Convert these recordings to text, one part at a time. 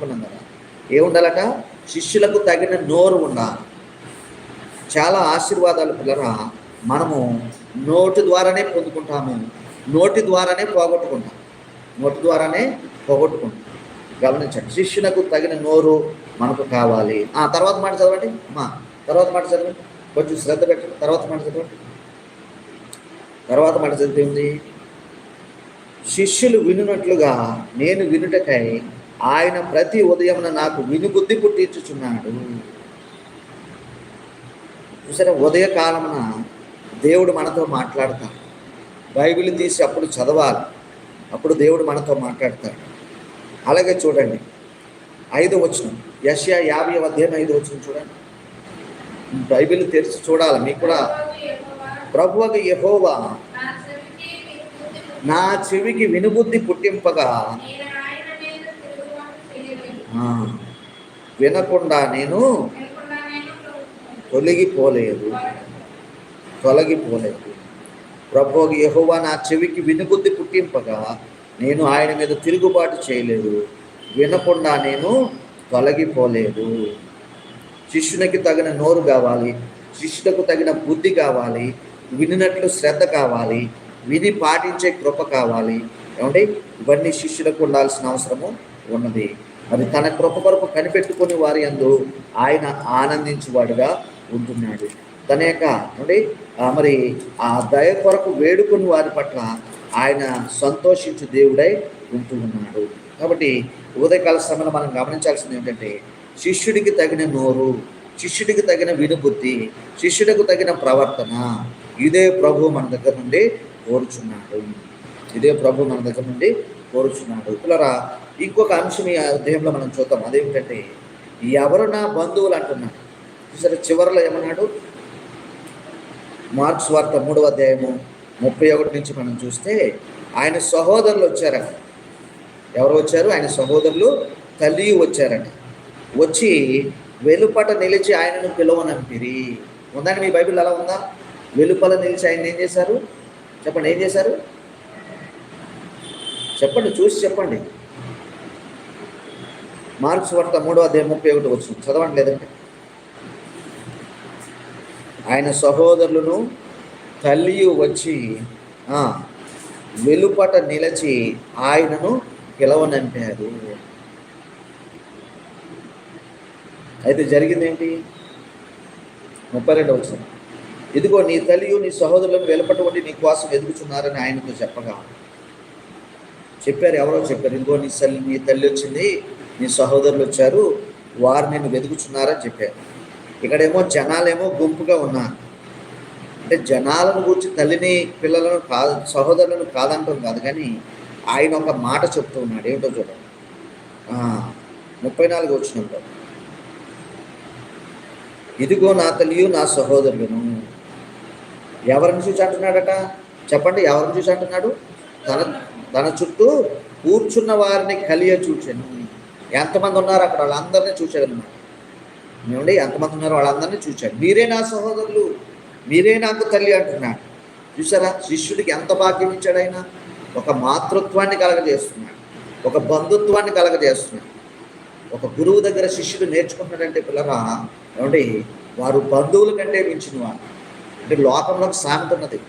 కదా, ఏముండాలట? శిష్యులకు తగిన నోరు ఉండాలి. చాలా ఆశీర్వాదాలు పిల్లరా మనము నోటి ద్వారానే పొందుకుంటాము, నోటి ద్వారానే పోగొట్టుకుంటాం, నోటి ద్వారానే పోగొట్టుకుంటాం. గమనించండి, శిష్యులకు తగిన నోరు మనకు కావాలి. తర్వాత మాట చదవండి అమ్మా, తర్వాత మాట చదవండి, కొంచెం శ్రద్ధ పెట్టండి. తర్వాత మాట చదవండి. తర్వాత మాట చదివితే ఉంది, శిష్యులు వినున్నట్లుగా నేను వినుటకై ఆయన ప్రతి ఉదయమున నాకు వినుబుద్ధి పుట్టించుచున్నాడు. చూసారా, ఉదయకాలమున దేవుడు మనతో మాట్లాడతాడు. బైబిల్ తీసి అప్పుడు చదవాలి, అప్పుడు దేవుడు మనతో మాట్లాడతాడు. అలాగే చూడండి 5వ వచనం, యెషయా 50వ అధ్యాయం 5వ వచనం చూడండి. బైబిల్ తెరిచి చూడాలి. మీకు కూడా, ప్రభువగు యెహోవా నా చెవికి వినుబుద్ధి పుట్టింపగా వినకుండా నేను తొలగిపోలేదు. ప్రభువగు యెహోవా నా చెవికి వినుబుద్ధి పుట్టింపగా నేను ఆయన మీద తిరుగుబాటు చేయలేదు, వినకుండా నేను తొలగిపోలేదు. శిష్యునికి తగిన నోరు కావాలి, శిష్యులకు తగిన బుద్ధి కావాలి, వినినట్లు శ్రద్ధ కావాలి, విని పాటించే కృప కావాలి. ఏమంటే ఇవన్నీ శిష్యులకు ఉండాల్సిన అవసరము ఉన్నది. మరి తన కృప కొరకు కనిపెట్టుకుని వారి యందు ఆయన ఆనందించేవాడుగా ఉంటున్నాడు. తన యొక్క మరి ఆ దయ కొరకు వేడుకుని వారి పట్ల ఆయన సంతోషించు దేవుడై ఉంటూ ఉన్నాడు. కాబట్టి ఉదయకాల సమయంలో మనం గమనించాల్సింది ఏంటంటే, శిష్యుడికి తగిన నోరు, శిష్యుడికి తగిన వినుబుద్ధి, శిష్యుడికి తగిన ప్రవర్తన, ఇదే ప్రభు మన దగ్గర నుండి కోరుచున్నాడు. ఇదే ప్రభు మన దగ్గర నుండి కోరుచున్నాడు. పిల్లరా, ఇంకొక అంశం ఈ అధ్యాయంలో మనం చూద్దాం. అదేమిటంటే, ఎవరు నా బంధువులు అంటున్నాడు. సరే, చివరిలో ఏమన్నాడు? మార్క్స్ వార్త 3వ అధ్యాయము 31 నుంచి మనం చూస్తే, ఆయన సహోదరులు వచ్చారట. ఎవరు వచ్చారు? ఆయన సహోదరులు తల్లి వచ్చారట. వచ్చి వెలుపట నిలిచి ఆయనను పిలవనంపిరి. ఉందండి మీ బైబిల్ అలా ఉందా? వెలుపల నిలిచి ఆయన ఏం చేశారు? చెప్పండి, ఏం చేశారు? చెప్పండి, చూసి చెప్పండి. మార్క్స్ వార్త 3వ అధ్యాయం 31 వచ్చింది, చదవండి. లేదంటే ఆయన సహోదరులను తల్లి వచ్చి వెలుపట నిలిచి ఆయనను పిలవనంపారు. అయితే జరిగింది ఏంటి? 32వ వచనం, ఇదిగో నీ తల్లియు నీ సహోదరులను వెలుపట ఉండి నీ కోసం ఎదుగుచున్నారని ఆయనతో చెప్పారు. ఎవరో చెప్పారు, ఇదిగో నీ తల్లి వచ్చింది, నీ సహోదరులు వచ్చారు, వారు నిన్ను వెతుకుచున్నారని చెప్పారు. ఇక్కడేమో జనాలేమో గుంపుగా ఉన్నారు. అంటే జనాలను గురించి తల్లిని పిల్లలను కాదు, సహోదరులను కాదంటాం కాదు, కానీ ఆయన ఒక మాట చెప్తూ ఉన్నాడు. ఏమిటో చూడండి, 34వ వచనంలో, ఇదిగో నా తల్లియు నా సహోదరులను. ఎవరిని చూసి అంటున్నాడట? చెప్పండి, ఎవరిని చూసి అంటున్నాడు? తన చుట్టూ కూర్చున్న వారిని కలియ చూచాను. ఎంతమంది ఉన్నారు అక్కడ? వాళ్ళందరినీ చూశాడు అన్నమాట. ఏమండి, ఎంతమంది ఉన్నారు వాళ్ళందరినీ చూశాడు. మీరే నా సహోదరులు, మీరే నాకు తల్లి అంటున్నాడు. చూసారా, శిష్యుడికి ఎంత భాగ్యం ఇచ్చాడు ఆయన? ఒక మాతృత్వాన్ని కలగజేస్తున్నాడు, ఒక బంధుత్వాన్ని కలగజేస్తున్నాడు. ఒక గురువు దగ్గర శిష్యుడు నేర్చుకుంటున్నాడంటే పిల్లరా, ఏమండి, వారు బంధువుల కంటే మించిన వారు. అంటే లోకంలో సామెత ఉన్నది,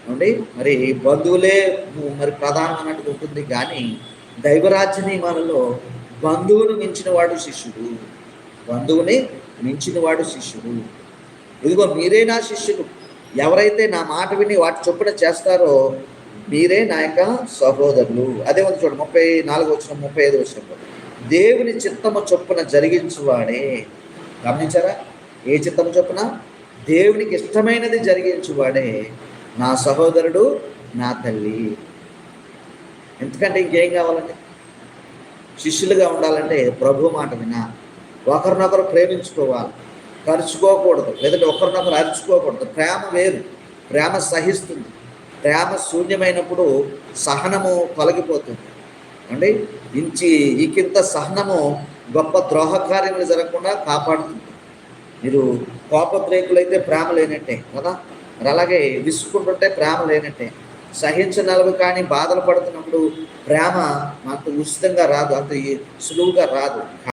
ఏమండి, మరి బంధువులే మరి ప్రధానం అన్నట్టు ఉంటుంది. కానీ దైవరాజ్య నియమాలలో బంధువుని మించిన వాడు శిష్యుడు, బంధువుని మించిన వాడు శిష్యుడు. ఇదిగో మీరే నా శిష్యులు, ఎవరైతే నా మాట విని వాటి చొప్పున చేస్తారో మీరే నా యొక్క సహోదరులు. అదే ఉంది చూడండి, 34వ వచనం 35వ వచనంలో, దేవుని చిత్తము చొప్పున జరిగించువాడే. గమనించారా? ఏ చిత్తము చొప్పున? దేవునికి ఇష్టమైనది జరిగించువాడే నా సహోదరుడు, నా తల్లి. ఎందుకంటే ఇంకేం కావాలండి? శిష్యులుగా ఉండాలంటే ప్రభు మాట వినా, ఒకరినొకరు ప్రేమించుకోవాలి, ఖర్చుకోకూడదు, లేదంటే ఒకరినొకరు అరుచుకోకూడదు. ప్రేమ వేరు, ప్రేమ సహిస్తుంది. ప్రేమ శూన్యమైనప్పుడు సహనము తొలగిపోతుంది అండి. ఈకింత సహనము గొప్ప ద్రోహ కార్యములు జరగకుండా కాపాడుతుంది. మీరు కోపద్రేకులైతే ప్రేమ లేనట్టే కదా, మరి అలాగే విసుకుంటుంటే ప్రేమ లేనట్టే. సహించనలవి కానీ బాధలు పడుతున్నప్పుడు ప్రేమ అంత ఉచితంగా రాదు, అంత సులువుగా రాదు.